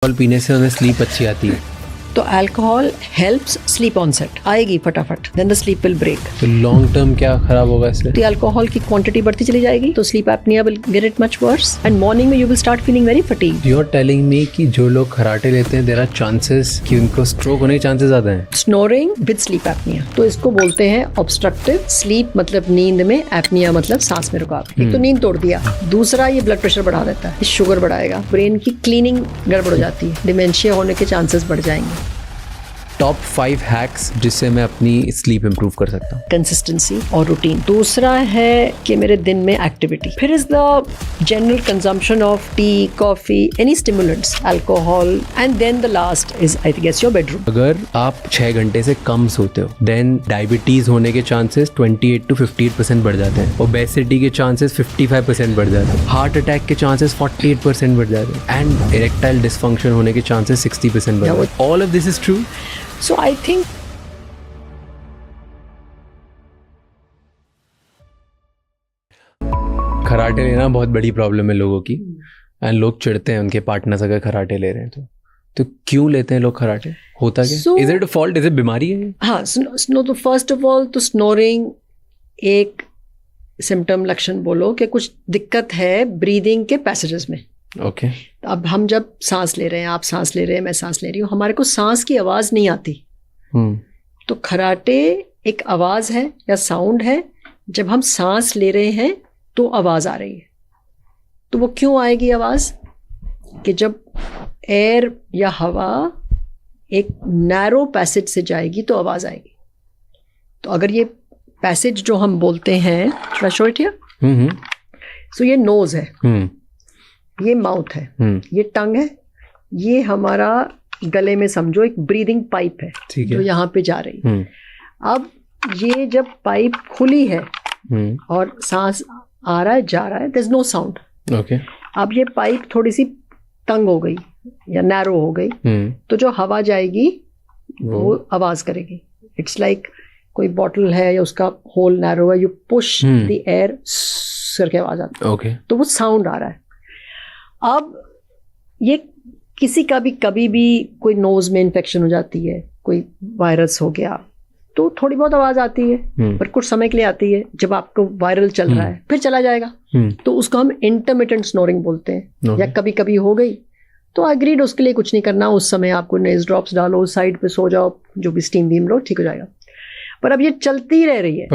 Alcohol पीने से हमें स्लीप अच्छी आती है। तो अल्कोहल हेल्प्स स्लीप ऑनसेट, आएगी फटाफट, then the sleep will break. तो लॉन्ग टर्म क्या खराब होगा इससे? तो अल्कोहल की क्वांटिटी बढ़ती चली जाएगी तो sleep apnea will get it much worse and morning में you will start feeling very fatigued. You are telling me कि जो लोग खराटे लेते हैं देयर आर चांसेस कि उनको स्ट्रोक होने के चांसेस ज्यादा हैं। स्नोरिंग विद स्लीप एपनिया, तो इसको बोलते हैं ऑब्स्ट्रक्टिव स्लीप, मतलब नींद में, एपनिया मतलब सांस में रुकावट। एक तो नींद तोड़ दिया, दूसरा ये ब्लड प्रेशर बढ़ा देता है, शुगर बढ़ाएगा, ब्रेन की क्लीनिंग गड़बड़ हो जाती है, डिमेंशिया होने के चांसेस बढ़ जाएंगे। टॉप 5 हैक्स जिससे मैं अपनी स्लीप इंप्रूव कर सकता हूँ। कंसिस्टेंसी और रूटीन। दूसरा है कि मेरे दिन में एक्टिविटी। फिर is the general consumption of tea, coffee, any stimulants, alcohol, and then the last is I guess your bedroom. अगर आप 6 घंटे से कम सोते हो देन डायबिटीज होने के चांसेस 28 to 58% बढ़ जाते हैं, ओबेसिटी के चांसेस 55% बढ़ जाते हैं, हार्ट अटैक के चांसेस 48% बढ़ जाते हैं, एंड इरेक्टाइल डिसफंक्शन होने के चांसेस 60% बढ़ जाते हैं। All of this is true. So I think खराटे लेना बहुत बड़ी प्रॉब्लम है लोगों की, एंड लोग चिढ़ते हैं उनके पार्टनर्स अगर खराटे ले रहे हैं तो क्यों लेते हैं लोग खराटे? होता क्या? Is it a fault? Is it बीमारी है? हाँ, स्नो तो फर्स्ट ऑफ ऑल तो स्नोरिंग एक सिम्टम, लक्षण बोलो कि कुछ दिक्कत है ब्रीदिंग के पैसेजेस में। ओके अब हम जब सांस ले रहे हैं, आप सांस ले रहे हैं, मैं सांस ले रही हूँ, हमारे को सांस की आवाज नहीं आती। तो खराटे एक आवाज है या साउंड है, जब हम सांस ले रहे हैं तो आवाज आ रही है। तो वो क्यों आएगी आवाज? कि जब एयर या हवा एक नैरो पैसेज से जाएगी तो आवाज आएगी। तो अगर ये पैसेज जो हम बोलते हैं, शो इट हियर, सो ये नोज है, ये माउथ है, ये टंग है, ये हमारा गले में समझो एक ब्रीदिंग पाइप है जो यहाँ पे जा रही है। अब ये जब पाइप खुली है और सांस आ रहा है, जा रहा है, there is no sound. Okay अब ये पाइप थोड़ी सी तंग हो गई या नैरो हो गई, तो जो हवा जाएगी वो आवाज करेगी। इट्स लाइक कोई बॉटल है या उसका होल नैरो है, यू पुश द एयर करके आवाज आती है। ओके तो वो साउंड आ रहा है। अब ये किसी का भी कभी भी कोई नोज में इन्फेक्शन हो जाती है, कोई वायरस हो गया, तो थोड़ी बहुत आवाज आती है, पर कुछ समय के लिए आती है। जब आपको वायरल चल रहा है फिर चला जाएगा, तो उसको हम इंटरमिटेंट स्नोरिंग बोलते हैं। या कभी कभी हो गई तो एग्रीड, उसके लिए कुछ नहीं करना, उस समय आपको नेज ड्रॉप्स डालो, साइड पे सो जाओ, जो भी स्टीम बीम लो, ठीक हो जाएगा। पर अब ये चलती रह रही है,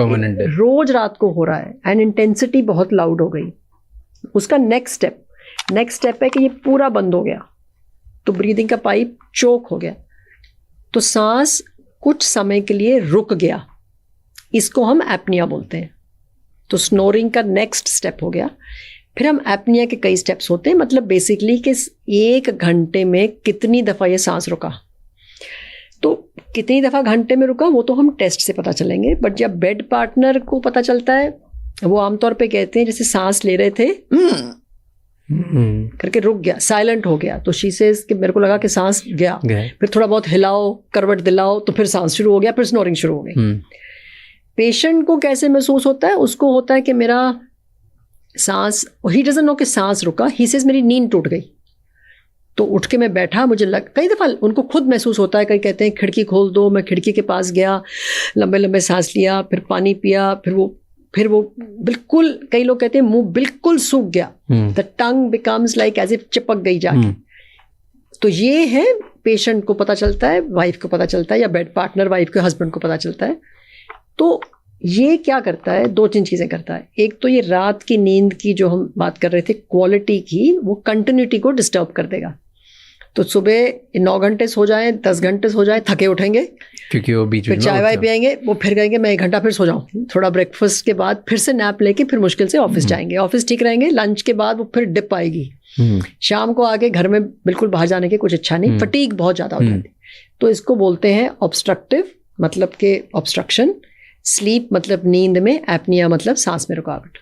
रोज रात को हो रहा है, एंड इंटेंसिटी बहुत लाउड हो गई। उसका नेक्स्ट स्टेप है कि ये पूरा बंद हो गया, तो ब्रीदिंग का पाइप चोक हो गया, तो सांस कुछ समय के लिए रुक गया, इसको हम एपनिया बोलते हैं। तो स्नोरिंग का नेक्स्ट स्टेप हो गया। फिर हम एपनिया के कई स्टेप्स होते हैं, मतलब बेसिकली कि 1 घंटे में कितनी दफा ये सांस रुका। तो कितनी दफा घंटे में रुका वो तो हम टेस्ट से पता चलेंगे, बट जब बेड पार्टनर को पता चलता है, वो आमतौर पे कहते हैं जैसे सांस ले रहे थे करके रुक गया, साइलेंट हो गया, तो शी सेज कि मेरे को लगा कि सांस गया, फिर थोड़ा बहुत हिलाओ, करवट दिलाओ, तो फिर सांस शुरू हो गया, फिर स्नोरिंग शुरू हो गई। पेशेंट को कैसे महसूस होता है? उसको होता है कि मेरा सांस, ही डजंट नो कि सांस रुका, ही सेज मेरी नींद टूट गई। तो उठ के मैं बैठा, मुझे कई दफा उनको खुद महसूस होता है, कई कहते हैं खिड़की खोल दो, मैं खिड़की के पास गया, लंबे लंबे सांस लिया, फिर पानी पिया, फिर वो बिल्कुल, कई लोग कहते हैं मुंह बिल्कुल सूख गया, the tongue becomes like as if चिपक गई जाके। तो ये है, पेशेंट को पता चलता है, वाइफ को पता चलता है, या बेड पार्टनर वाइफ के हस्बैंड को पता चलता है। तो ये क्या करता है? 2-3 चीजें करता है। एक तो ये रात की नींद की जो हम बात कर रहे थे, क्वालिटी की, वो कंटिन्यूटी को डिस्टर्ब कर देगा। तो सुबह 9 घंटे सो जाए, 10 घंटे सो जाए, थके उठेंगे, क्योंकि वो बीच में चाय वाय पियेंगे, वो फिर कहेंगे मैं 1 घंटा फिर सो जाऊं, थोड़ा ब्रेकफास्ट के बाद फिर से नैप लेके फिर मुश्किल से ऑफिस जाएंगे, ऑफिस ठीक रहेंगे, लंच के बाद वो फिर डिप आएगी, शाम को आके घर में बिल्कुल बाहर जाने की कुछ इच्छा नहीं, फटीग बहुत ज्यादा हो जाती। तो इसको बोलते हैं ऑब्स्ट्रक्टिव, मतलब के ऑब्स्ट्रक्शन, स्लीप मतलब नींद में, एपनिया मतलब सांस में रुकावट।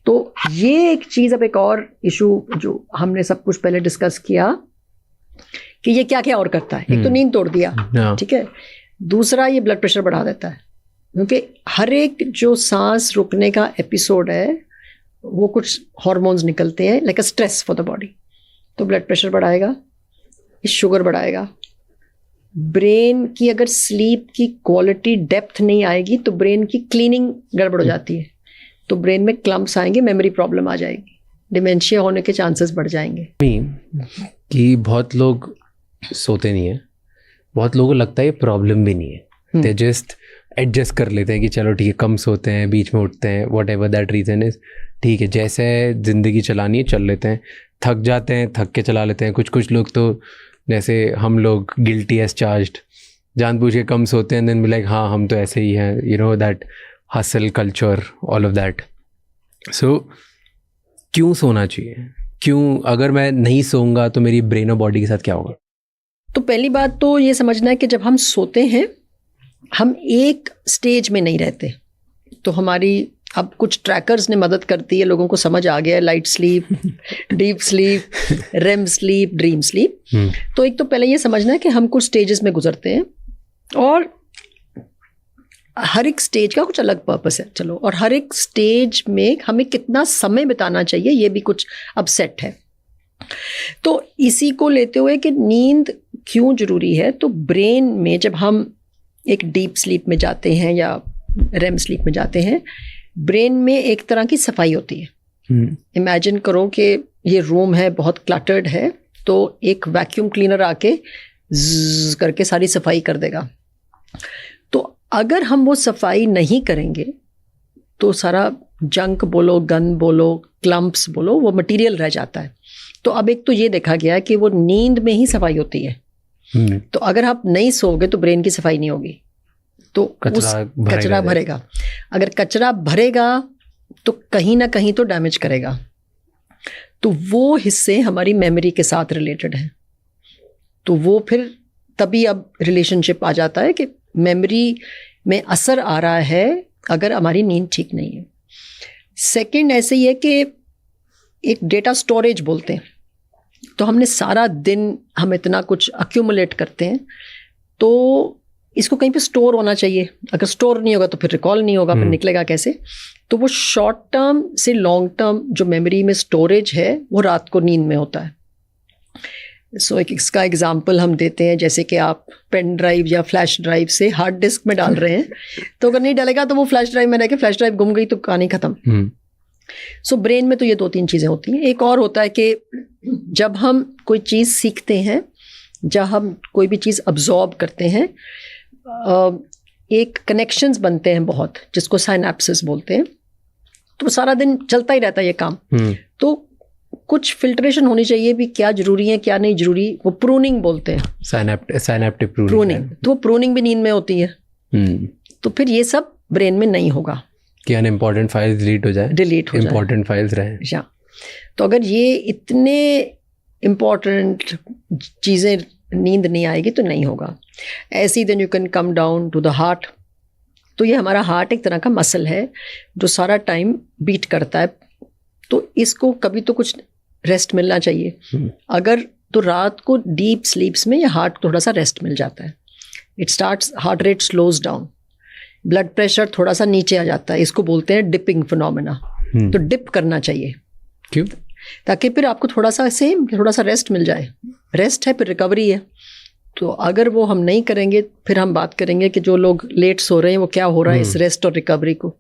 तो ये एक चीज। अब एक और इशू जो हमने सब कुछ पहले डिस्कस किया कि ये क्या क्या और करता है। एक तो नींद तोड़ दिया, ठीक है, दूसरा ये ब्लड प्रेशर बढ़ा देता है, क्योंकि हर एक जो सांस रुकने का एपिसोड है वो कुछ हार्मोन्स निकलते हैं like a stress for the body, तो ब्लड प्रेशर बढ़ाएगा, शुगर बढ़ाएगा। ब्रेन की अगर स्लीप की क्वालिटी डेप्थ नहीं आएगी तो ब्रेन की क्लीनिंग गड़बड़ हो जाती है, तो ब्रेन में क्लम्प्स आएंगे, मेमोरी प्रॉब्लम आ जाएगी, डिमेंशिया होने के चांसेस बढ़ जाएंगे। कि बहुत लोग सोते नहीं है, बहुत लोगों को लगता है ये प्रॉब्लम भी नहीं है, दे जस्ट एडजस्ट कर लेते हैं कि चलो ठीक है कम सोते हैं, बीच में उठते हैं, what ever that reason is, ठीक है जैसे ज़िंदगी चलानी है चल लेते हैं, थक जाते हैं थक के चला लेते हैं। कुछ लोग तो जैसे हम लोग गिल्टी एज चार्ज्ड जानबूझ के कम सोते हैं, देन बी लाइक हाँ हम तो ऐसे ही हैं, you know that hustle culture all of that. So क्यों सोना चाहिए, क्यों, अगर मैं नहीं सोऊंगा तो मेरी ब्रेन और बॉडी के साथ क्या होगा? तो पहली बात तो ये समझना है कि जब हम सोते हैं हम एक स्टेज में नहीं रहते। तो हमारी अब कुछ ट्रैकर्स ने मदद करती है, लोगों को समझ आ गया है, light sleep, deep sleep, REM sleep, dream sleep. तो एक तो पहले ये समझना है कि हम कुछ स्टेजेस में गुजरते हैं और हर एक स्टेज का कुछ अलग पर्पस है। चलो, और हर एक स्टेज में हमें कितना समय बिताना चाहिए ये भी कुछ अब सेट है। तो इसी को लेते हुए कि नींद क्यों जरूरी है, तो ब्रेन में जब हम एक डीप स्लीप में जाते हैं या रेम स्लीप में जाते हैं, ब्रेन में एक तरह की सफाई होती है। इमेजिन करो कि ये रूम है, बहुत क्लटर्ड है, तो एक वैक्यूम क्लीनर आके ज़्ज़ करके सारी सफाई कर देगा। तो अगर हम वो सफाई नहीं करेंगे तो सारा जंक बोलो, गन बोलो, क्लम्प्स बोलो, वो मटेरियल रह जाता है। तो अब एक तो ये देखा गया है कि वो नींद में ही सफाई होती है। तो अगर आप नहीं सोओगे तो ब्रेन की सफाई नहीं होगी, तो कचरा भरेगा। अगर कचरा भरेगा तो कहीं ना कहीं तो डैमेज करेगा। तो वो हिस्से हमारी मेमोरी के साथ रिलेटेड है। तो वो फिर तभी अब रिलेशनशिप आ जाता है कि मेमोरी में असर आ रहा है अगर हमारी नींद ठीक नहीं है। सेकंड ऐसे ही है कि एक डेटा स्टोरेज बोलते हैं। तो हमने सारा दिन हम इतना कुछ अक्यूमुलेट करते हैं, तो इसको कहीं पे स्टोर होना चाहिए। अगर स्टोर नहीं होगा तो फिर रिकॉल नहीं होगा, फिर निकलेगा कैसे? तो वो शॉर्ट टर्म से लॉन्ग टर्म जो मेमोरी में स्टोरेज है वो रात को नींद में होता है। सो एक इसका एग्जांपल हम देते हैं, जैसे कि आप पेन ड्राइव या फ्लैश ड्राइव से हार्ड डिस्क में डाल रहे हैं, तो अगर नहीं डालेगा तो वो फ्लैश ड्राइव में रह के फ्लैश ड्राइव गुम गई तो कहानी खत्म। सो ब्रेन में तो ये 2-3 चीज़ें होती हैं। एक और होता है कि जब हम कोई चीज़ सीखते हैं, जब हम कोई भी चीज़ अब्जॉर्ब करते हैं, एक कनेक्शंस बनते हैं बहुत, जिसको साइनेप्सिस बोलते हैं। तो सारा दिन चलता ही रहता है ये काम। तो कुछ फिल्ट्रेशन होनी चाहिए भी, क्या जरूरी है क्या नहीं जरूरी, वो प्रूनिंग बोलते हैं, साइनेप्टिक प्रूनिंग। तो वो प्रूनिंग भी नींद में होती है। तो फिर ये सब ब्रेन में नहीं होगा कि अनइम्पॉर्टेंट फाइल्स डिलीट हो जाए, इम्पॉर्टेंट फाइल्स रहें। तो अगर ये इतने इम्पॉर्टेंट चीज़ें नींद नहीं आएगी तो नहीं होगा। ऐसी then you can come down to the heart. तो ये हमारा हार्ट एक तरह का मसल है जो सारा टाइम बीट करता है, तो इसको कभी तो कुछ रेस्ट मिलना चाहिए। अगर तो रात को डीप स्लीप्स में ये हार्ट थोड़ा सा रेस्ट मिल जाता है, it starts, heart rate slows down, blood pressure थोड़ा सा नीचे आ जाता है। इसको बोलते हैं डिपिंग फिनोमेना। तो डिप करना चाहिए। क्यों? ताकि फिर आपको थोड़ा सा रेस्ट मिल जाए। रेस्ट है फिर रिकवरी है। तो अगर वो हम नहीं करेंगे, फिर हम बात करेंगे कि जो लोग लेट सो रहे हैं वो क्या हो रहा है इस रेस्ट और रिकवरी को।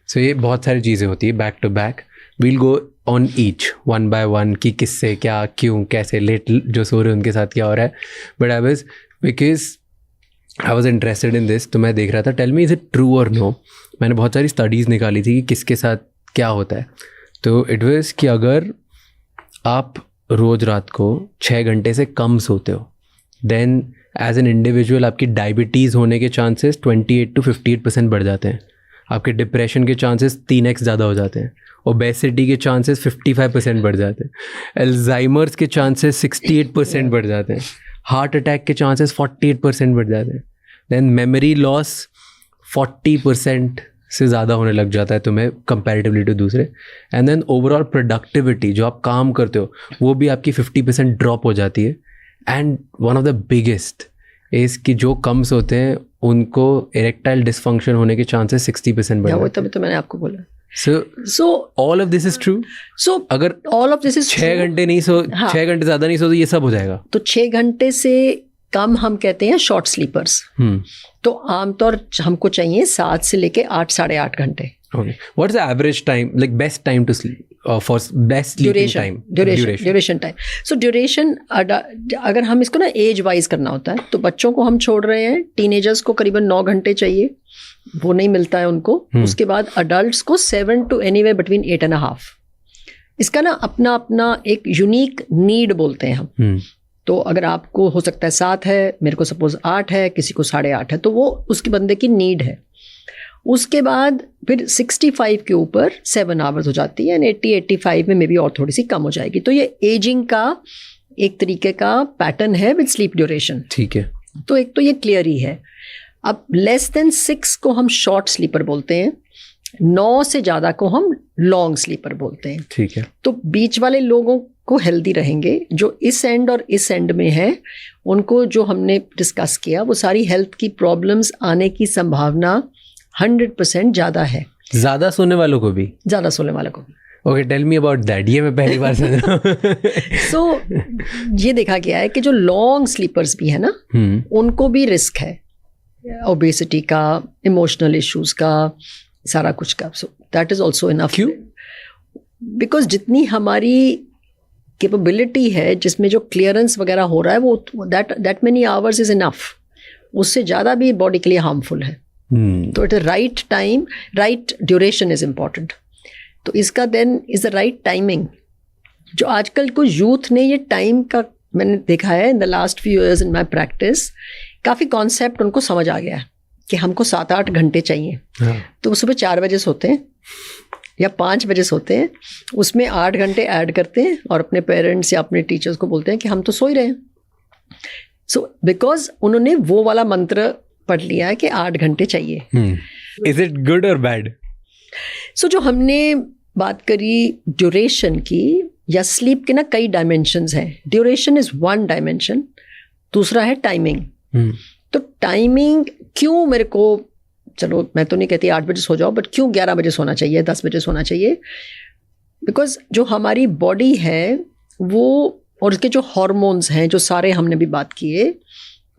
सो ये बहुत सारी चीज़ें होती है back to back. We'll go on each one by one कि किससे क्या, क्यों, कैसे, लेट जो सो रहे हैं उनके साथ क्या हो रहा है। But I was interested in this, तो मैं देख रहा था, tell me is it true और नो। मैंने बहुत सारी स्टडीज़ निकाली थी कि किसके साथ क्या होता है। तो इट वाज कि अगर आप रोज़ रात को 6 घंटे से कम सोते हो, देन एज एन इंडिविजुअल आपकी डायबिटीज़ होने के चांसेस 28 to 58% बढ़ जाते हैं। आपके डिप्रेशन के चांसेस 3x ज़्यादा हो जाते हैं। ओबेसिटी के चांसेस 55% बढ़ जाते हैं। अल्जाइमर्स के चांसेस 68% बढ़ जाते हैं। हार्ट अटैक के चांसेस 48% बढ़ जाते हैं। देन मेमोरी लॉस 40% से ज़्यादा होने लग जाता है तुम्हें कंपैरेटिवली टू दूसरे। एंड देन ओवरऑल प्रोडक्टिविटी, जो आप काम करते हो वो भी आपकी 50% ड्रॉप हो जाती है। And one of the biggest is कि जो कम सोते हैं उनको इरेक्टाइल डिसफंक्शन होने के चांसेस 60% बढ़ जाते हैं। तभी तो मैंने आपको बोला So all of this is true. So अगर all of this is 6 घंटे नहीं सो, हाँ. 6 घंटे ज्यादा नहीं सो तो ये सब हो जाएगा. तो 6 घंटे से कम हम कहते हैं शॉर्ट स्लीपर्स. तो आमतौर हमको चाहिए 7 से लेके 8 साढ़े 8 घंटे. Okay. What's the average time, like best time to sleep, for best sleeping time? Duration time. So duration, अगर हम इसको ना एज वाइज करना होता है, तो बच्चों को हम छोड़ रहे हैं, टीनेजर्स को करीबन 9 घंटे चाहिए, वो नहीं मिलता है उनको. उसके बाद अडल्ट्स को 7 to anywhere between 8.5. इसका ना अपना अपना एक यूनिक नीड बोलते हैं हम. तो अगर आपको हो सकता है 7 है, मेरे को सपोज 8 है, किसी को 8.5 है, तो वो उसके बंदे की नीड है. उसके बाद फिर 65 के ऊपर 7 आवर्स हो जाती है, एंड 80-85 में मे बी और थोड़ी सी कम हो जाएगी. तो ये एजिंग का एक तरीके का पैटर्न है विद स्लीप ड्यूरेशन. ठीक है. तो एक तो ये क्लियर ही है. अब लेस देन 6 को हम शॉर्ट स्लीपर बोलते हैं, 9 से ज़्यादा को हम लॉन्ग स्लीपर बोलते हैं. ठीक है. तो बीच वाले लोगों को हेल्दी रहेंगे, जो इस एंड और इस एंड में है, उनको जो हमने डिस्कस किया वो सारी हेल्थ की प्रॉब्लम्स आने की संभावना 100% ज़्यादा है. ज़्यादा सोने वालों को भी? ज़्यादा सोने वालों को भी. Okay, tell me about that. ये मैं पहली बार सुन रहा हूँ. सो ये देखा गया है कि जो लॉन्ग स्लीपर्स भी है ना, उनको भी रिस्क है ओबेसिटी का, इमोशनल इश्यूज का, सारा कुछ का. So that is also enough. क्यों? बिकॉज जितनी हमारी कैपेबिलिटी है, जिसमें जो क्लियरेंस वगैरह हो रहा है, वो that many hours is enough. उससे ज़्यादा भी बॉडी के लिए हार्मफुल है. तो at the right time, right duration is important. तो इसका then is the right timing. जो आजकल को यूथ ने ये टाइम का मैंने देखा है in the last few years in my practice, काफ़ी कॉन्सेप्ट उनको समझ आ गया है कि हमको 7-8 घंटे चाहिए. तो वो सुबह 4 बजे सोते हैं या 5 बजे सोते हैं, उसमें 8 घंटे ऐड करते हैं और अपने पेरेंट्स या अपने टीचर्स को बोलते हैं कि हम तो सो ही रहे हैं. सो बिकॉज उन्होंने वो वाला मंत्र पढ़ लिया है कि 8 घंटे चाहिए. इज इट गुड और बैड? सो जो हमने बात करी ड्यूरेशन की या स्लीप के ना कई डायमेंशंस हैं. ड्यूरेशन इज वन डायमेंशन, दूसरा है टाइमिंग. तो टाइमिंग क्यों मेरे को, चलो मैं तो नहीं कहती 8 बजे सो जाओ, बट क्यों 11 बजे सोना चाहिए, 10 बजे सोना चाहिए? बिकॉज जो हमारी बॉडी है वो, और उसके जो हार्मोन्स हैं, जो सारे हमने भी बात किए,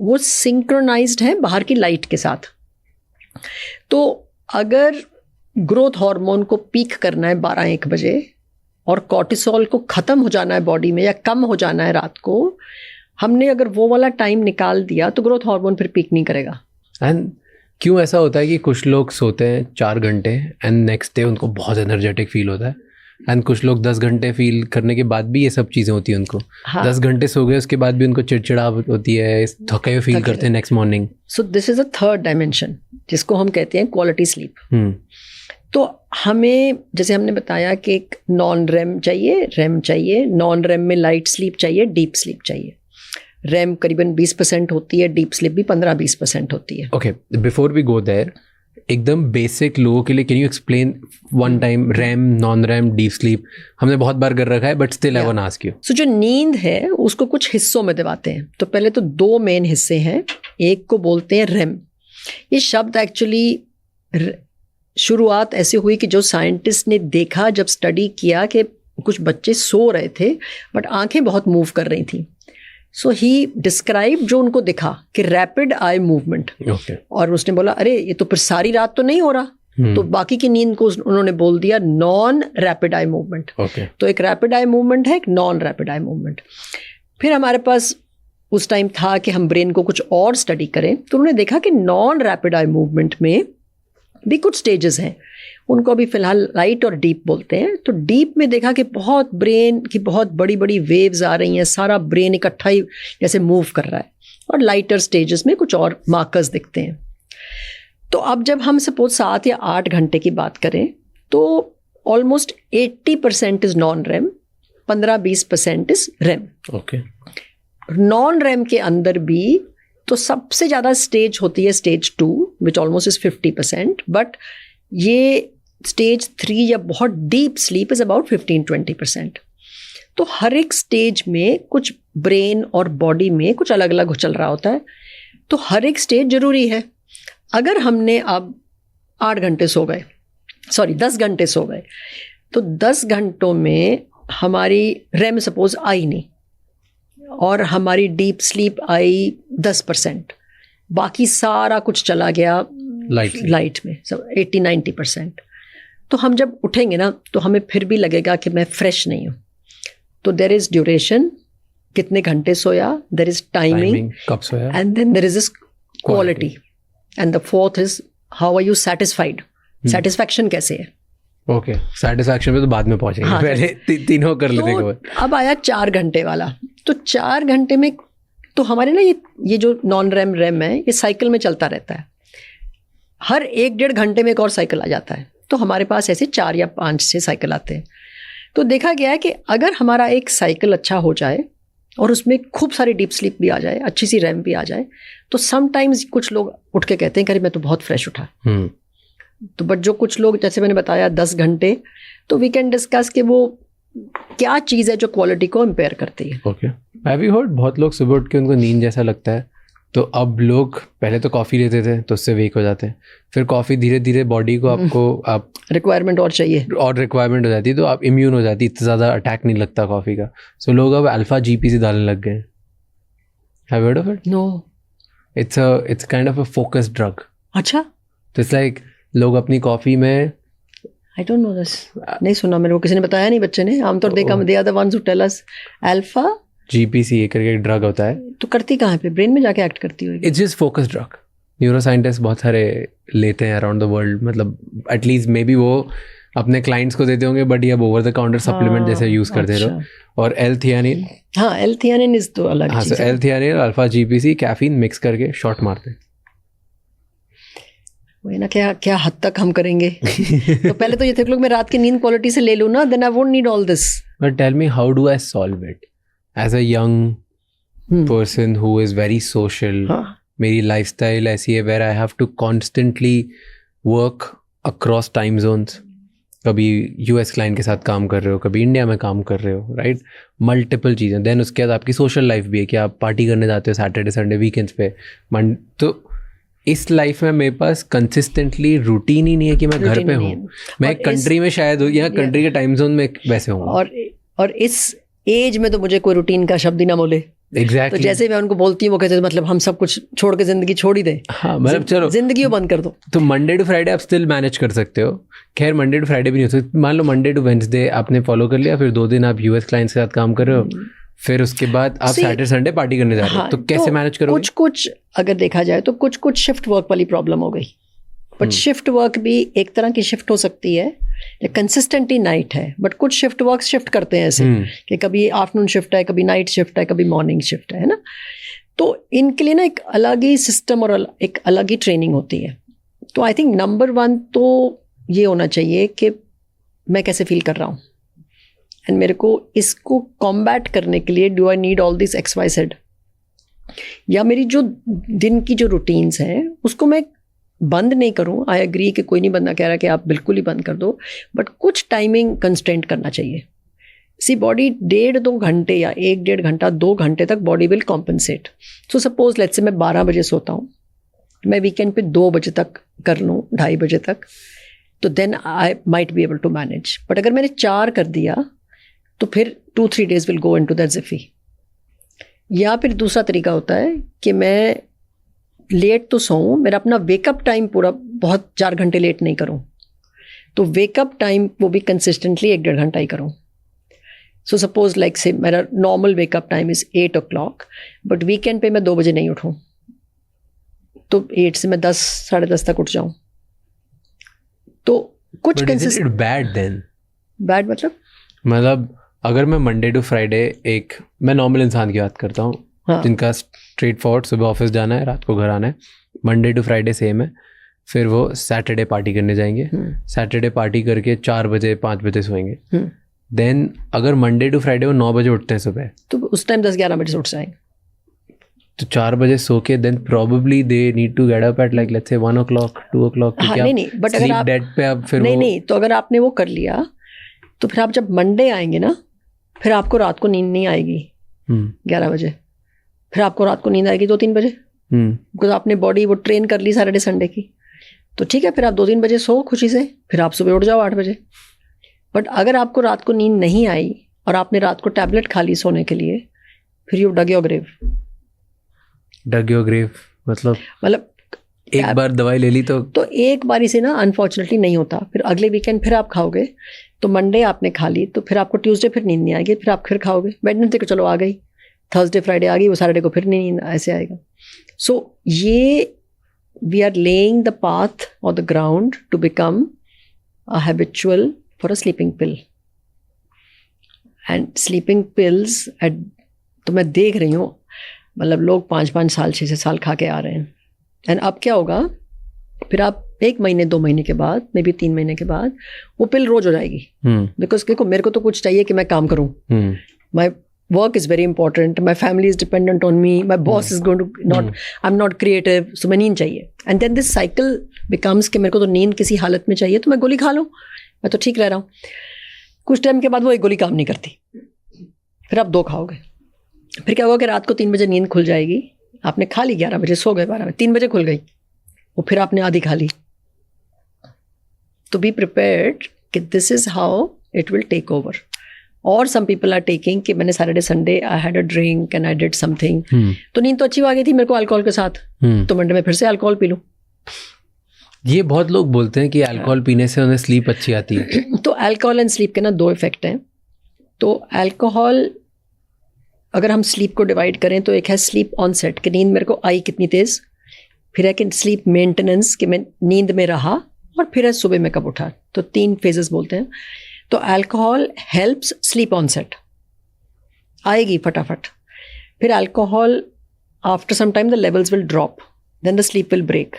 वो सिंक्रोनाइज्ड है बाहर की लाइट के साथ. तो अगर ग्रोथ हार्मोन को पीक करना है 12-1 बजे और कॉर्टिसोल को ख़त्म हो जाना है बॉडी में या कम हो जाना है रात को, हमने अगर वो वाला टाइम निकाल दिया तो ग्रोथ हार्मोन फिर पीक नहीं करेगा. एंड क्यों ऐसा होता है कि कुछ लोग सोते हैं 4 घंटे एंड नेक्स्ट डे उनको बहुत एनर्जेटिक फील होता है, एंड कुछ लोग 10 घंटे फील करने के बाद भी ये सब चीज़ें होती हैं उनको. हाँ. 10 घंटे सो गए उसके बाद भी उनको चिड़चिड़ा होती है, थके हुए फील करते हैं next morning. So this is a third dimension जिसको हम कहते हैं क्वालिटी स्लीप. तो हमें, जैसे हमने बताया कि एक नॉन रेम चाहिए, रेम चाहिए, नॉन रेम में लाइट स्लीप चाहिए, डीप स्लीप चाहिए. रेम करीबन 20% होती है, डीप स्लीप भी 15-20% होती है. Okay, before we go there, एकदम बेसिक लोगों के लिए can you explain one time REM, non REM, deep sleep? हमने बहुत बार कर रखा है, but still I want to ask you. So जो नींद है उसको कुछ हिस्सों में दिवाते हैं. तो पहले तो 2 मेन हिस्से हैं. एक को बोलते हैं रेम. ये शब्द एक्चुअली शुरुआत ऐसे हुई कि जो साइंटिस्ट ने देखा, जब स्टडी किया कि कुछ बच्चे सो रहे थे बट आंखें बहुत मूव कर रही थी. सो ही डिस्क्राइब जो उनको दिखा कि रैपिड आई मूवमेंट. और उसने बोला अरे ये तो फिर सारी रात तो नहीं हो रहा. तो बाकी की नींद को उन्होंने बोल दिया नॉन रैपिड आई मूवमेंट. तो एक रैपिड आई मूवमेंट है, एक नॉन रैपिड आई मूवमेंट. फिर हमारे पास उस टाइम था कि हम ब्रेन को कुछ और स्टडी करें, तो उन्होंने देखा कि नॉन रैपिड आई मूवमेंट में भी कुछ स्टेजेस हैं. उनको अभी फिलहाल लाइट और डीप बोलते हैं. तो डीप में देखा कि बहुत ब्रेन की बहुत बड़ी बड़ी वेव्स आ रही हैं, सारा ब्रेन इकट्ठा ही जैसे मूव कर रहा है. और लाइटर स्टेजेस में कुछ और मार्कर्स दिखते हैं. तो अब जब हम सपोज 7 या 8 घंटे की बात करें तो almost 80% is non REM, 15-20% is REM. Okay. Non REM के अंदर भी तो सबसे ज़्यादा स्टेज होती है stage 2 which almost is 50%, but ये स्टेज 3 या बहुत डीप स्लीप इज अबाउट 15-20%. तो हर एक स्टेज में कुछ ब्रेन और बॉडी में कुछ अलग अलग चल रहा होता है. तो हर एक स्टेज जरूरी है. अगर हमने अब 8 घंटे सो गए सॉरी 10 घंटे सो गए, तो 10 घंटों में हमारी रेम सपोज आई नहीं और हमारी डीप स्लीप आई 10%, बाकी सारा कुछ चला गया लाइट में, सब 80-90%। तो हम जब उठेंगे ना तो हमें फिर भी लगेगा कि मैं फ्रेश नहीं हूँ। तो देर इज ड्यूरेशन, कितने घंटे सोया, देर इज टाइमिंग, कब सोया, and then there is this quality, and the fourth is how are you satisfied, satisfaction कैसे है। ओके, सेटिस्फैक्शन पे तो बाद में पहुंचेंगे, हाँ, पहले तीनों कर लेते हैं। अब आया 4 घंटे वाला, तो 4 घंटे में तो हमारे ना ये जो नॉन रेम रेम है ये साइकिल में चलता रहता है, हर 1-1.5 घंटे में एक और साइकिल आ जाता है। तो हमारे पास ऐसे 4 या 5-6 साइकिल आते हैं। तो देखा गया है कि अगर हमारा एक साइकिल अच्छा हो जाए और उसमें खूब सारी डीप स्लीप भी आ जाए, अच्छी सी रैम भी आ जाए, तो समटाइम्स कुछ लोग उठ के कहते हैं कि अरे मैं तो बहुत फ्रेश उठा। तो बट जो कुछ लोग, जैसे मैंने बताया 10 घंटे, तो वी कैन डिस्कस कि वो क्या चीज़ है जो क्वालिटी को इम्पेयर करती है। ओके, आई वी हर्ड बहुत लोग सुबह उठ के उनको नींद जैसा लगता है, तो अब लोग पहले तो कॉफ़ी लेते थे तो उससे वीक हो जाते हैं, फिर कॉफ़ी धीरे धीरे बॉडी को आप रिक्वायरमेंट और चाहिए और रिक्वायरमेंट हो जाती है, तो आप इम्यून हो जाती है, इतना ज़्यादा अटैक नहीं लगता कॉफ़ी का। सो लोग अब अल्फा GPC डालने लग गए। Have heard of it? No, it's kind of a focused drug. अच्छा, तो इट्स लाइक लोग अपनी कॉफ़ी में, आई डोंट नो दिस, नहीं सुना मेरे को, किसी ने बताया नहीं, बच्चे ने आमतौर देखा, they are the ones who tell us alpha GPC ये करके एक ड्रग होता है। तो करती कहाँ पे, ब्रेन में जाके एक्ट करती होगी? It's just focus drug. Neuro scientist बहुत सारे लेते हैं अराउंड द वर्ल्ड, मतलब एटलीस्ट मे बी वो अपने क्लाइंट्स को देते होंगे, बट ये अब ओवर द काउंटर सप्लीमेंट जैसे यूज करते रहो। और L-theanine, हाँ L-theanine इज तो अलग हाँ, चीज़ है। L-theanine, alpha GPC, caffeine mix करके शॉट मारते हैं। वही ना, क्या हद तक हम करेंगे। तो पहले तो ये थे लोग, मैं रात की नींद क्वालिटी से ले लूँ ना, then I won't need all this. But tell me, how do I solve it as a young person who is very social? मेरी लाइफस्टाइल ऐसी है where I have to constantly work across time zones. कभी US client के साथ काम कर रहे हो, कभी इंडिया में काम कर रहे हो, राइट? मल्टीपल चीज़ें। देन उसके बाद आपकी सोशल लाइफ भी है कि आप पार्टी करने जाते हो सैटरडे संडे वीकेंड्स पे। तो इस लाइफ में मेरे पास कंसिस्टेंटली रूटीन ही नहीं है कि मैं घर पे हूँ। मैं एक कंट्री में शायद या कंट्री के टाइम जोन में वैसे हूँ, और इस एज में तो मुझे कोई रूटीन का शब्द ही ना बोले। Exactly. तो जैसे मैं उनको बोलती हूँ वो कहते हैं मतलब हम सब कुछ छोड़ के जिंदगी छोड़ ही दें। हाँ, मतलब चलो जिंदगी बंद कर दो। तो मंडे टू फ्राइडे आप स्टिल मैनेज कर सकते हो। खैर मंडे टू फ्राइडे भी नहीं हो सकता। मान लो मंडे टू वेंसडे आपने फॉलो कर लिया, फिर 2 दिन आप US क्लाइंट्स के साथ काम कर रहे हो, फिर उसके बाद आप सैटरडे संडे पार्टी करने जा रहे हो, तो कैसे मैनेज करोगे? कुछ अगर देखा जाए तो कुछ शिफ्ट वर्क वाली प्रॉब्लम हो गई। बट शिफ्ट वर्क भी एक तरह की शिफ्ट हो सकती है, कंसिस्टेंटली नाइट है, बट कुछ शिफ्ट वर्क शिफ्ट करते हैं ऐसे कि कभी आफ्टरनून शिफ्ट है, कभी नाइट शिफ्ट है, कभी मॉर्निंग शिफ्ट है ना। तो इनके लिए ना एक अलग ही सिस्टम और एक अलग ही ट्रेनिंग होती है। तो आई थिंक नंबर 1 तो ये होना चाहिए कि मैं कैसे फील कर रहा हूँ, एंड मेरे को इसको कॉम्बैट करने के लिए do I need all this XYZ, या मेरी जो दिन की जो रूटीन्स हैं उसको मैं बंद नहीं करूं। आई एग्री कि कोई नहीं बंदा कह रहा कि आप बिल्कुल ही बंद कर दो, बट कुछ टाइमिंग कंस्ट्रेंट करना चाहिए। सी बॉडी 1.5-2 घंटे या 1-1.5 घंटा 2 घंटे तक body will compensate. So suppose let's say मैं 12 बजे सोता हूँ, मैं वीकेंड पे 2 बजे तक कर लूँ, 2:30 बजे तक, तो then I might be able to manage. But अगर मैंने 4 कर दिया तो फिर 2-3 days will go into that jiffy. या फिर दूसरा तरीका होता है कि मैं लेट तो सोऊं, मेरा अपना वेकअप टाइम पूरा बहुत 4 घंटे लेट नहीं करूं, तो वेकअप टाइम वो भी कंसिस्टेंटली 1-1.5 घंटा ही करूं। सो सपोज लाइक से मेरा normal wake up time is 8 o'clock, but weekend पे मैं 2 बजे नहीं उठूं, तो 8 से मैं 10 साढ़े 10 तक उठ जाऊं। तो कुछ कंसिस्टेंट। Bad then? बैड मतलब अगर मैं मंडे टू फ्राइडे, मैं नॉर्मल इंसान की बात करता हूँ, हाँ, जिनका स्ट्रेट फॉरवर्ड सुबह ऑफिस जाना है, रात को घर आना है, मंडे टू फ्राइडे सेम है, फिर वो सैटरडे पार्टी करने जाएंगे, सैटरडे पार्टी करके 4 बजे 5 बजे सोएंगे। देन अगर मंडे टू फ्राइडे वो 9 बजे उठते हैं सुबह, तो उस टाइम 10-11 बजे उठ जाएंगे, तो 4 बजे सो के then probably they need to get up at like let's say 1 o'clock 2 o'clock। हाँ, नहीं, बट अगर आप डेट पे आप फिर नहीं, तो अगर आपने वो कर लिया तो फिर आप जब मंडे आएंगे ना, फिर आपको रात को नींद नहीं आएगी 11 बजे, फिर आपको रात को नींद आएगी 2-3 बजे, बिकॉज आपने बॉडी वो ट्रेन कर ली सैटरडे संडे की। तो ठीक है, फिर आप 2-3 बजे सो खुशी से, फिर आप सुबह उठ जाओ 8 बजे। बट अगर आपको रात को नींद नहीं आई और आपने रात को टैबलेट खा ली सोने के लिए, फिर you dug your grave. Dug your grave मतलब एक बार दवाई ले ली तो एक बारी से ना अनफॉर्चुनेटली नहीं होता, फिर अगले वीकेंड फिर आप खाओगे, तो मंडे आपने खा ली तो फिर आपको ट्यूसडे फिर नींद नहीं आएगी, फिर आप फिर खाओगे, वेडनेसडे को चलो आ गई, थर्सडे फ्राइडे आ गई, वो सैटरडे को फिर नींद ऐसे आएगा। सो ये we are laying the path और the ground to become a habitual for a sleeping pill. And sleeping pills तो मैं देख रही हूँ, मतलब लोग 5-5 साल 6-6 साल खा के आ रहे हैं। एंड अब क्या होगा, फिर आप 1 महीने 2 महीने के बाद, मे बी 3 महीने के बाद वो पिल रोज हो जाएगी। बिकॉज देखो मेरे को तो कुछ चाहिए कि मैं काम करूँ, my work is very important, my family is dependent on me, my boss is going to not, I am not creative, so मैं नींद चाहिए। And then this cycle becomes कि मेरे को तो नींद किसी हालत में चाहिए, तो मैं गोली खा लूँ, मैं तो ठीक रह रहा हूँ। कुछ टाइम के बाद वो एक गोली काम नहीं करती, फिर आप 2 खाओगे, फिर क्या होगा कि रात को 3 बजे नींद खुल जाएगी, आपने खा ली 11 बजे, सो गए 12 बजे, 3 बजे खुल गई, वो फिर आपने आधी खा ली। तो बी प्रिपेयर्ड कि this is how it will take over. और सम पीपल आर टेकिंग कि मैंने Saturday Sunday I had a drink and I did something, तो नींद तो अच्छी आ गई थी मेरे को अल्कोहल के साथ, तो मंडे में फिर से अल्कोहल पी लूं। ये बहुत लोग बोलते हैं कि अल्कोहल पीने से उन्हें स्लीप अच्छी आती है। तो अल्कोहल एंड स्लीप के ना 2 इफेक्ट हैं। तो अल्कोहल, अगर हम स्लीप को डिवाइड करें तो एक है स्लीप ऑनसेट कि नींद मेरे को आई कितनी तेज, फिर है कि स्लीप मेंटेनेंस कि मैं नींद में रहा, और फिर है सुबह मैं कब उठा। तो 3 फेजेस बोलते हैं। तो अल्कोहल हेल्प्स स्लीप ऑनसेट, आएगी फटाफट, फिर alcohol after some time the levels will drop, then the sleep will break,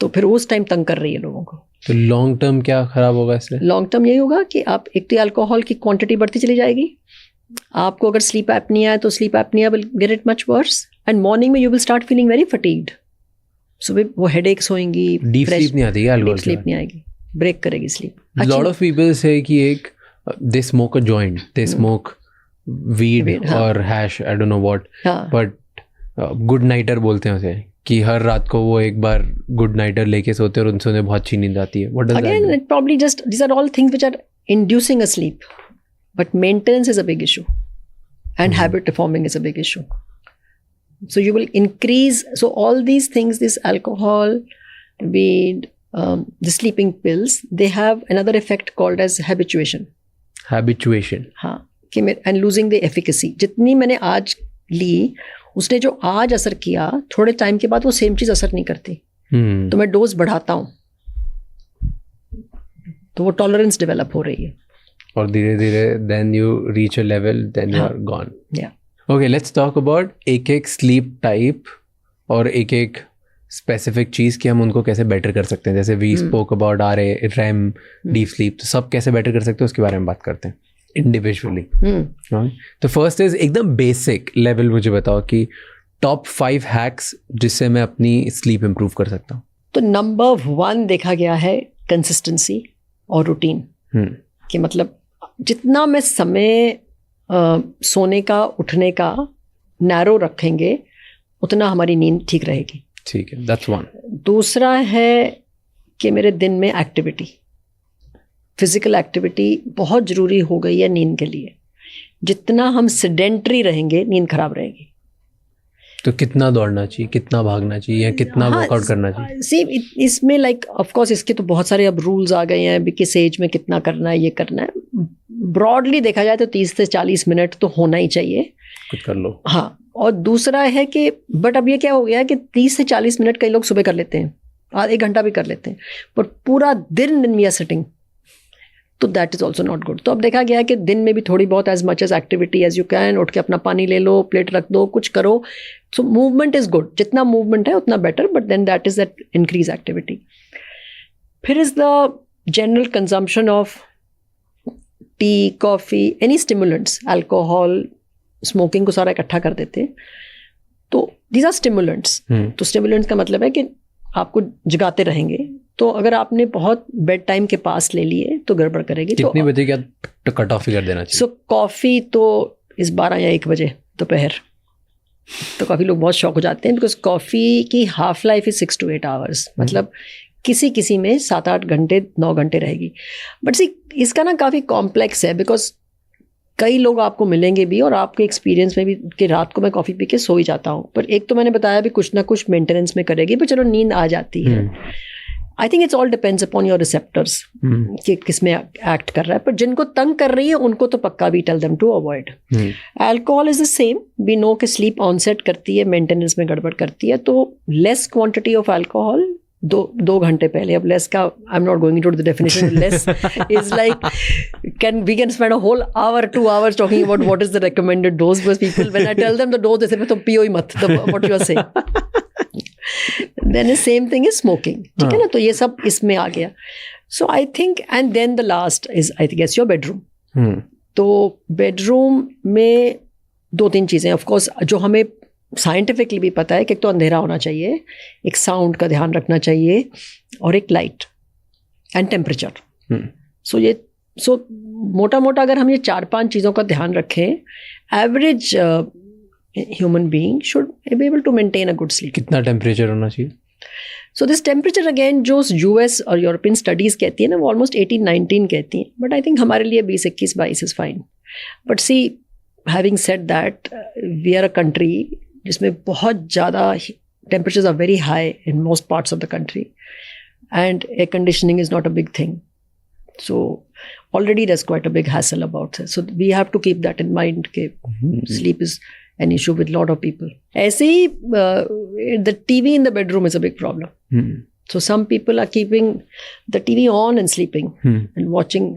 तो फिर उस टाइम तंग कर रही है लोगों को। तो लॉन्ग टर्म क्या खराब होगा इससे? लॉन्ग टर्म यही होगा कि आप एक तो अल्कोहल की क्वांटिटी बढ़ती चली जाएगी, आपको अगर स्लीप एपनिया है तो sleep apnea will get it much worse, and morning में you will start feeling very fatigued. सुबह वो हेडेक्स होएंगी, डीप स्लीप नहीं आती है, डीप स्लीप नहीं आएगी, ब्रेक करेगी स्लीप। लॉट ऑफ पीपल से कि एक they smoke a joint, they smoke weed और hash, I don't know what, but good nighter बोलते हैं उसे, कि हर रात को वो एक बार गुड नाइटर लेके सोते हैं और उनसे उन्हें बहुत अच्छी नींद आती है। What does that mean? Again it probably just these are all things which are inducing a sleep, but maintenance is a big issue, and habit forming is a big issue. So you will increase, so all these things, this alcohol, weed, the sleeping pills, they have another effect called as habituation. हाँ, कि and losing the efficacy. जितनी मैंने आज ली, उसने जो आज असर किया, थोड़े टाइम के बाद वो सेम चीज असर नहीं करती, तो मैं डोज बढ़ाता हूँ, तो वो टॉलरेंस डेवलप हो रही है, और धीरे धीरे then you reach a level, then you are gone. Yeah. Okay, let's talk about एक स्लीप टाइप और एक स्पेसिफिक चीज़ कि हम उनको कैसे बेटर कर सकते हैं। जैसे we spoke about REM, deep sleep, तो सब कैसे बेटर कर सकते हैं उसके बारे में बात करते हैं इंडिविजुअली। तो फर्स्ट इज एकदम बेसिक लेवल, मुझे बताओ कि टॉप 5 हैक्स जिससे मैं अपनी स्लीप इम्प्रूव कर सकता हूँ। तो नंबर 1 देखा गया है कंसिस्टेंसी और रूटीन, कि मतलब जितना मैं समय सोने का उठने का नैरो रखेंगे उतना हमारी नींद ठीक रहेगी। ठीक है, दैट्स वन। दूसरा है कि मेरे दिन में एक्टिविटी, फिजिकल एक्टिविटी बहुत ज़रूरी हो गई है नींद के लिए। जितना हम सेडेंटरी रहेंगे नींद खराब रहेगी। तो कितना दौड़ना चाहिए, कितना भागना चाहिए, या कितना वर्कआउट करना चाहिए? सेम इसमें लाइक ऑफ कोर्स इसके तो बहुत सारे अब रूल्स आ गए हैं, किस एज में कितना करना है, ये करना है। ब्रॉडली देखा जाए तो 30 से 40 मिनट तो होना ही चाहिए, कुछ कर लो। हाँ, और दूसरा है कि बट अब ये क्या हो गया कि 30 से 40 मिनट कई लोग सुबह कर लेते हैं, आधे घंटा भी कर लेते हैं, पर पूरा दिन वी आर सिटिंग, तो that is also not good. तो अब देखा गया है कि दिन में भी थोड़ी बहुत as much as activity as you can, उठ के अपना पानी ले लो, प्लेट रख दो, कुछ करो। सो मूवमेंट इज गुड, जितना मूवमेंट है उतना better, but then that is that increase activity. फिर is the general consumption of tea, coffee, any stimulants, alcohol, smoking को सारा इकट्ठा कर देते हैं, तो दीज आर स्टिमुलेंट्स। तो स्टिमुलेंट्स का मतलब है कि आपको जगाते रहेंगे, तो अगर आपने बहुत बेड टाइम के पास ले लिए तो गड़बड़ करेगी। कितने बजे क्या कट ऑफ कर देना चाहिए? सो कॉफ़ी तो इस 12 या 1 बजे दोपहर, तो काफ़ी लोग बहुत शॉक हो जाते हैं, बिकॉज कॉफ़ी की half life is 6 to 8 hours, मतलब किसी में 7-8 घंटे 9 घंटे रहेगी. बट सी इसका ना काफ़ी कॉम्प्लेक्स है, बिकॉज कई लोग आपको मिलेंगे भी और आपके एक्सपीरियंस में भी कि रात को मैं कॉफ़ी पी के सो ही जाता हूँ, पर एक तो मैंने बताया भी कुछ ना कुछ मेंटेनेंस में करेगी, पर चलो नींद आ जाती है. I think it's all depends upon your receptors कि किस में एक्ट कर रहा है. पर जिनको तंग कर रही है उनको तो पक्का भी tell them to avoid. Alcohol is the same. We know कि स्लीप ऑनसेट करती है, मेंटेनेंस में गड़बड़ करती है, तो लेस क्वांटिटी ऑफ अल्कोहल 2 घंटे पहले. अब लेस का I am not going into the definition. Less is like we can spend a whole hour 2 hours talking about what is the recommended dose, because people when I tell them the dose they say तो पियो ही मत, what you are saying. Then same thing is smoking. ठीक है ना, तो ये सब इसमें आ गया. So I think and then the last is I think it's your bedroom. तो बेडरूम में 2-3 चीज़ें ऑफ कोर्स जो हमें साइंटिफिकली भी पता है कि एक तो अंधेरा होना चाहिए, एक साउंड का ध्यान रखना चाहिए, और एक लाइट एंड टेम्परेचर. सो मोटा मोटा अगर हम ये 4-5 चीज़ों का ध्यान रखें, average human being should be able to maintain a good sleep. कितना टेम्परेचर होना चाहिए? सो दिस टेम्परेचर अगेन जो यूएस और यूरोपियन स्टडीज़ कहती है ना, वो ऑलमोस्ट 18-19 कहती हैं, बट आई थिंक हमारे लिए 20-21-22 is fine. But see having said that, we are a country जिसमें बहुत ज़्यादा temperatures are very high in most parts of the country, and air conditioning is not a big thing. So already there's quite a big hassle about it. So we have to keep that in mind कि sleep is an issue with a lot of people. ऐसे ही the TV in the bedroom is a big problem. So some people are keeping the TV on and sleeping and watching.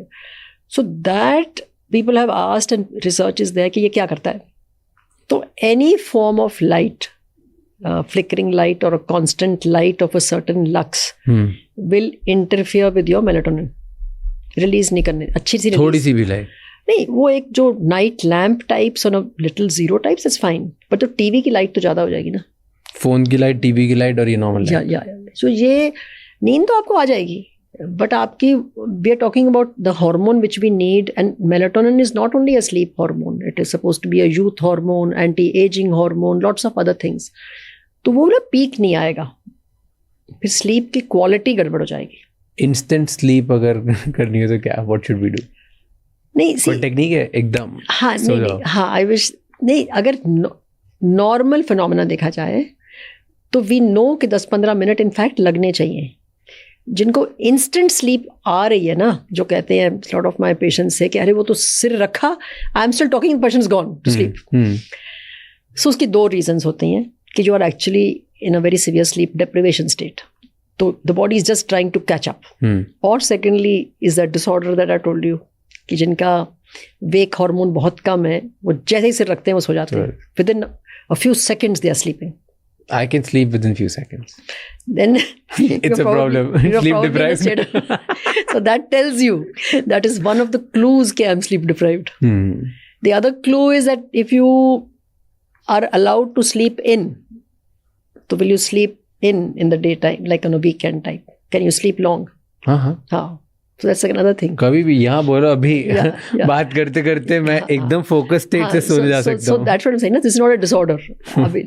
So that people have asked and research is there कि ये क्या करता है. तो any form of light, flickering light or a constant light of a certain lux will interfere with your melatonin. Release नहीं करने अच्छी सी, थोड़ी सी भी लाइट नहीं, वो एक जो नाइट लैम्प टाइप्स और little zero types is fine, पर तो टीवी की लाइट तो ज़्यादा हो जाएगी ना, फोन की लाइट, टीवी की लाइट और ये नॉर्मल लाइट. या सो ये नींद तो आपको आ जाएगी, बट आपकी we are talking about the hormone which we need, and melatonin is not only a sleep hormone, it is suppose to be a youth hormone, anti ageing hormone, lots of other things. तो वो ना peak नहीं आएगा, फिर sleep की quality गड़बड़ हो जाएगी. इंस्टेंट स्लीप अगर करनी हो तो क्या, व्हाट शुड वी डू? नहीं कोई टेक्निक है एकदम? हाँ नहीं, हाँ आई विश नहीं. अगर नॉर्मल फिनोमेना देखा जाए तो वी नो कि 10-15 मिनट इनफैक्ट लगने चाहिए. जिनको इंस्टेंट स्लीप आ रही है ना, जो कहते हैं लॉट ऑफ माई पेशेंट्स से कि अरे वो तो सिर रखा, I am still talking, the person is gone to sleep. So उसकी 2 रीजंस होती हैं कि you are actually in a very severe sleep deprivation state. So the body is just trying to catch up. Or secondly is that disorder that I told you कि जिनका wake hormone बहुत कम है, वो जैसे ही सिर रखते हैं वो सो जाते हैं. Within a few seconds they are sleeping. I can sleep within few seconds. Then it's a problem. Sleep deprived. So that tells you that is one of the clues कि I'm sleep deprived. The other clue is that if you are allowed to sleep in, so will you sleep in the daytime, like on a weekend type? Can you sleep long? हाँ. So that's another thing. कभी भी यहाँ बोलो, अभी बात करते करते मैं एकदम फोकस स्टेट से सोने जा सकता हूँ. So that's what I'm saying. This is not a disorder.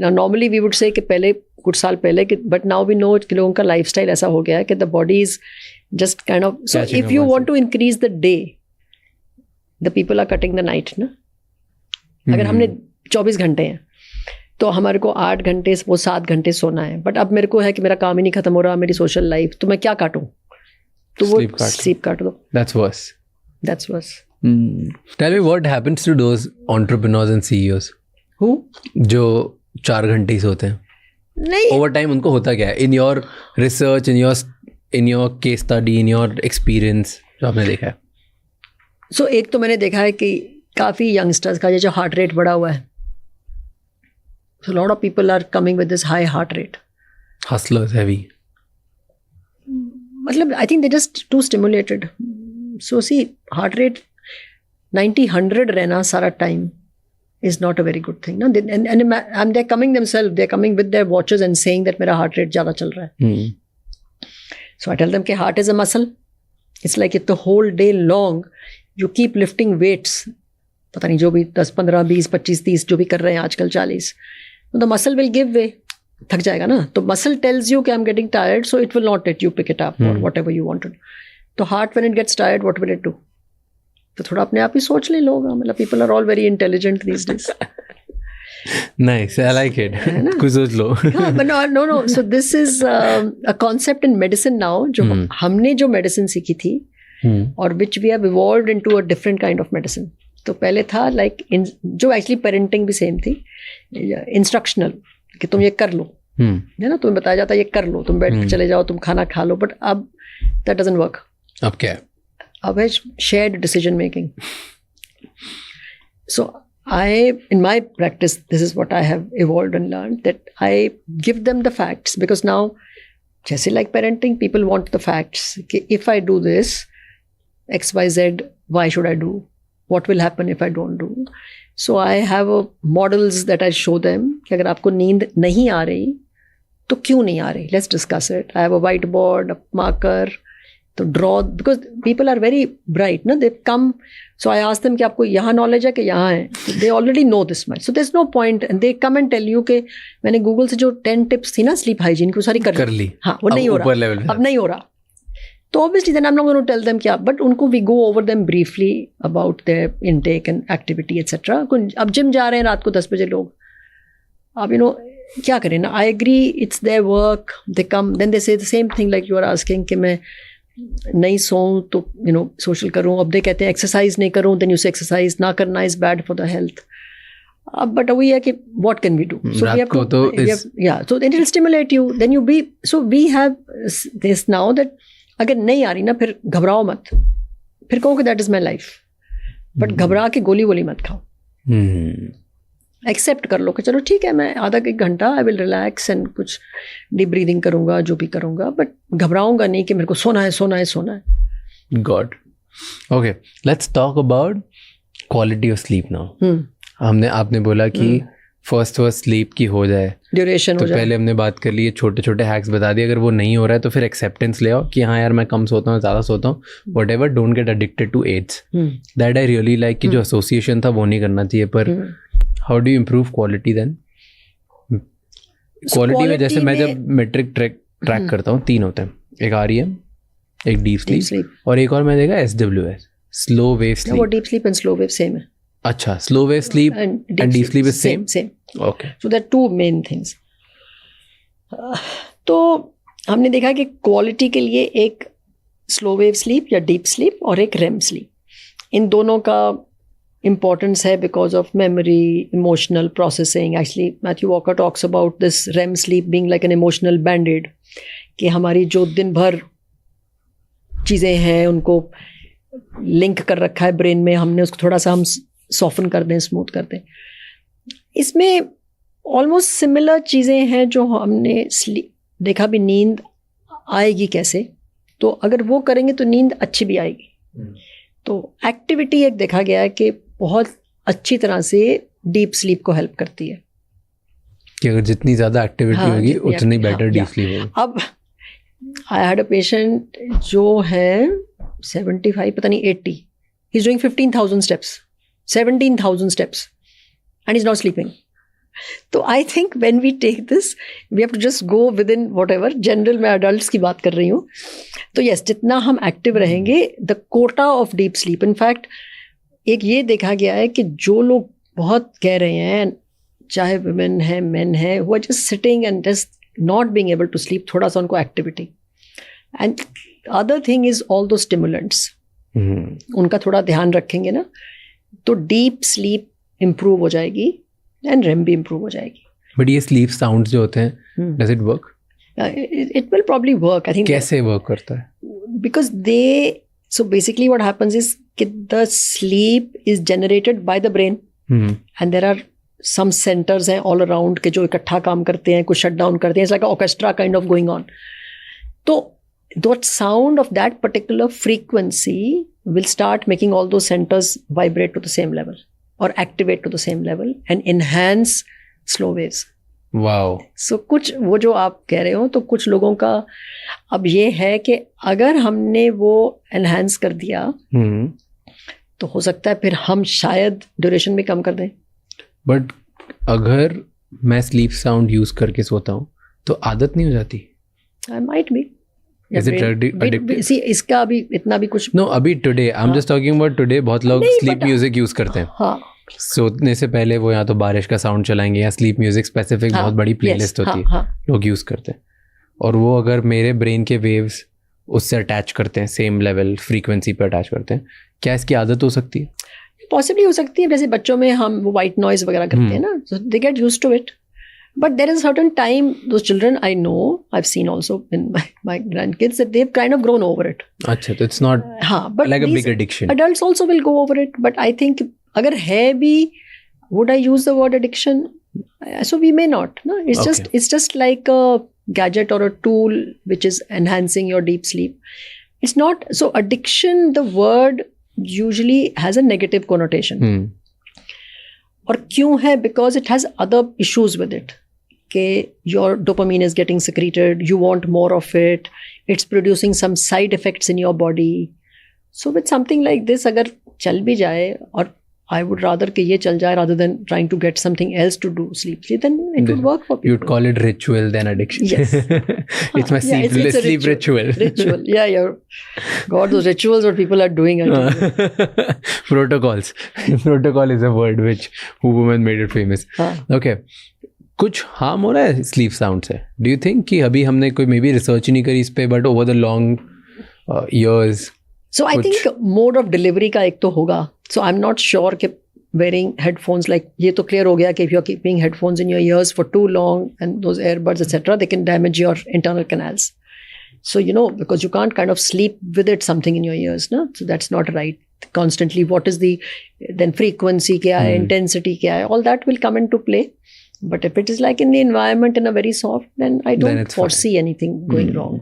Now normally we would say कि पहले कुछ साल पहले, but now we know कि लोगों का lifestyle ऐसा हो गया है कि the body is just kind of. So if you want to increase the day, the people are cutting the night, ना. अगर हमने 24 घंटे हैं तो हमारे को 8 घंटे वो 7 घंटे सोना है, बट अब मेरे को है कि मेरा काम ही नहीं खत्म हो रहा, मेरी सोशल लाइफ, तो मैं क्या काटूं? तो वो स्लीप काट दो. That's worse. That's worse. Tell me what happens to those entrepreneurs and CEOs? Who? जो 4 घंटे ही सोते हैं. नहीं. Over time उनको होता क्या है? In your research, in your case study, in your experience, जो आपने देखा है. So एक तो मैंने देखा है कि काफ़ी यंगस्टर्स का जो हार्ट रेट बढ़ा हुआ है. So a lot of people are coming with this high heart rate. Hustlers, heavy. मतलब I think they're just too stimulated. So see, heart rate 90-100 रहना सारा time is not a very good thing. No? And they're coming themselves, they're coming with their watches and saying that मेरा heart rate ज़्यादा चल रहा है. So I tell them कि heart is a muscle. It's like if the whole day long you keep lifting weights, पता नहीं जो भी 10, 15, 20, 25, 30 जो भी कर रहे हैं आजकल 40, the muscle will give way, थक जाएगा ना, तो मसल टेल्स यू कि I am getting tired, so it will not let you pick it up और व्हाटएवर यू वांटेड. तो heart when it gets tired what will it do? तो थोड़ा अपने आप ही सोच ले लोग, मतलब people are all very intelligent these days. Nice, I like it. कुछ सोच लो. But no, so this is a concept in medicine now, जो हमने जो मेडिसिन सीखी थी और which we have evolved into a different kind of medicine. तो पहले था लाइक जो एक्चुअली पेरेंटिंग भी सेम थी, इंस्ट्रक्शनल, कि तुम ये कर लो, है ना, तुम्हें बताया जाता है ये कर लो, तुम बैठ के चले जाओ, तुम खाना खा लो. बट अब दैट डजंट वर्क. अब क्या है? अब है shared decision making. So in my practice, this is what I have evolved and learned, that I give them the facts, because now, just like parenting, people want the facts. If I do this, X, Y, Z, why should I do? What will happen if I don't do? So I have models that I show them कि अगर आपको नींद नहीं आ रही तो क्यों नहीं आ रही? Let's discuss it. I have a whiteboard, a marker. तो draw, because people are very bright ना, they come. So I ask them कि आपको यहाँ नॉलेज है कि यहाँ है, they already know this much, so there is no point, and they come and tell you कि मैंने गूगल से जो 10 टिप्स थी ना स्लीप हाइजीन की, वो सारी कर ली. हाँ, वो नहीं हो रहा, अब नहीं हो रहा. तो obviously then I am not going to tell them क्या, बट उनको we go over them briefly about their intake and activity etcetera. अब जिम जा रहे हैं रात को 10 बजे लोग, अब यू नो क्या करें ना. I agree, it's their work, they come, then they say the same thing like you are asking कि मैं नहीं सोऊं तो यू नो सोशल करूं. अब दे कहते हैं एक्सरसाइज नहीं करूं, देन यू से एक्सरसाइज ना करना is bad for the health. अब बट वही है कि what can we do? So we have to, या so it will stimulate you, then you be. So we have this now that अगर नहीं आ रही ना, फिर घबराओ मत, फिर कहो कि that is my life, but घबरा के गोली वोली मत खाओ. एक्सेप्ट कर लो कि चलो ठीक है, मैं आधा एक घंटा आई विल रिलैक्स एंड कुछ डीप ब्रीदिंग करूंगा, जो भी करूंगा, बट घबराऊंगा नहीं कि मेरे को सोना है सोना है सोना है. God. Okay, let's talk about quality of sleep now. आपने बोला कि फर्स्ट स्लीप की हो जाए, ड्यूरेशन हो जाए. पहले हमने बात कर ली, छोटे छोटे हैक्स बता दिए. अगर वो नहीं हो रहा है तो फिर एक्सेप्टेंस ले आओ कि हाँ यार मैं कम सोता हूँ, ज़्यादा सोता हूँ, whatever, don't get addicted to ads. That I really like कि जो एसोसिएशन था वो नहीं करना चाहिए. पर how do you improve quality then? Quality में जैसे मैं जब मेट्रिक ट्रैक करता हूँ, 3 होते हैं, एक REM, एक डीप स्लीप और एक और मैं देखा SWS, स्लो वेव स्लीप. वो deep sleep and slow wave same है. अच्छा, slow wave sleep and deep sleep is same. Okay, so there are 2 main things. तो हमने देखा कि क्वालिटी के लिए एक स्लो वेव स्लीप या डीप स्लीप और एक REM स्लीप, इन दोनों का importance है because of memory, emotional processing. Actually, Matthew Walker talks about this REM sleep being like an emotional band-aid, कि हमारी जो दिन भर चीज़ें हैं उनको लिंक कर रखा है ब्रेन में, हमने उसको थोड़ा सा हम सॉफ्टन कर दें, स्मूथ कर दें. इसमें ऑलमोस्ट सिमिलर चीज़ें हैं जो हमने देखा भी. नींद आएगी कैसे? तो अगर वो करेंगे तो नींद अच्छी भी आएगी. तो एक्टिविटी एक देखा गया है कि बहुत अच्छी तरह से डीप स्लीप को हेल्प करती है, कि अगर जितनी ज़्यादा एक्टिविटी होगी उतनी बेटर डीप स्लीप होगी. अब आई हैड अ पेशेंट जो है 75, पता नहीं 80, he is doing 15,000 steps, 17,000 steps and is not sleeping. तो I think when we take this we have to just go with in whatever. General मैं adult की बात कर रही हूँ. तो यस, जितना हम एक्टिव रहेंगे, the Kota of deep sleep. In fact एक ये देखा गया है कि जो लोग बहुत कह रहे हैं, चाहे वुमेन है मेन है, who are just sitting and just not being able to sleep, थोड़ा सा उनको activity. And other thing is all those stimulants, उनका थोड़ा ध्यान रखेंगे ना, तो डीप स्लीप इम्प्रूव हो जाएगी एंड REM भी इम्प्रूव हो जाएगी. बट ये स्लीप साउंड्स जो होते हैं, does it work? It will probably work, I think. कैसे वर्क करता है? Because so basically what happens is the sleep is generated by the brain, and there are some centers हैं all around के जो इकट्ठा काम करते हैं, कुछ shut down करते हैं. It's like an orchestra kind of going on. तो that sound of that particular frequency will start making all those centers vibrate to the same level or activate to the same level and enhance slow waves. Wow. So कुछ वो जो आप कह रहे हो, तो कुछ लोगों का अब ये है कि अगर हमने वो एनहांस कर दिया तो हो सकता है फिर हम शायद ड्यूरेशन भी कम कर दें. बट अगर मैं स्लीप साउंड यूज करके सोता हूँ तो आदत नहीं हो जाती? I might be. Is it addictive? See, इसका अभी इतना भी कुछ No, अभी today I'm just talking about today. बहुत लोग नहीं, sleep but- music यूज करते हैं. हाँ सोने से पहले वो या तो बारिश का साउंड चलाएंगे या स्लीप म्यूजिक स्पेसिफिक हाँ, बहुत बड़ी yes, प्लेलिस्ट होती है, हाँ. लोग यूज करते हैं. और वो अगर मेरे ब्रेन के वेव्स उससे अटैच करते हैं, सेम लेवल फ्रीक्वेंसी पे अटैच करते हैं, क्या इसकी आदत हो सकती है? पॉसिबली हो सकती है. जैसे बच्चों में हम वो वाइट नॉइज वगैरह करते हैं ना, so they get used to it. But there is a certain time, those children I know, I've seen also in my grandkids, that they've kind of grown over it. अच्छा, तो it's not हाँ, but like a these big addiction. adults also will go over it. But I think अगर है भी, would I use the word addiction? So we may not. No, it's just like a gadget or a tool which is enhancing your deep sleep. It's not. So addiction, the word usually has a negative connotation. और क्यों है? Because it has other issues with it. Okay, your dopamine is getting secreted, you want more of it, it's producing some side effects in your body. So with something like this, अगर चल भी जाए, और I would rather कि ये चल जाए rather than trying to get something else to do sleep, then it would work for people. You'd call it ritual than addiction. Yes. It's my it's a sleep ritual. Ritual. Yeah. God, those rituals what people are doing. Protocols. Protocol is a word which woman made it famous. Okay. कुछ harm हो रहा है sleep sound से? Do you think कि अभी हमने कोई may be research नहीं करी इस पे, but over the long years? So I think mode of delivery का एक तो होगा. सो आई एम नॉट श्योर कि wearing headphones, like ये तो clear हो गया कि if you're keeping headphones in your ears for too long and those earbuds etc, they can damage your internal canals. So because you can't kind of sleep with it something in your ears, no? So that's not right. Constantly, what is the then frequency क्या है, intensity क्या है, all that will come into play. But if it is like in the environment in a very soft, then I don't foresee anything going wrong.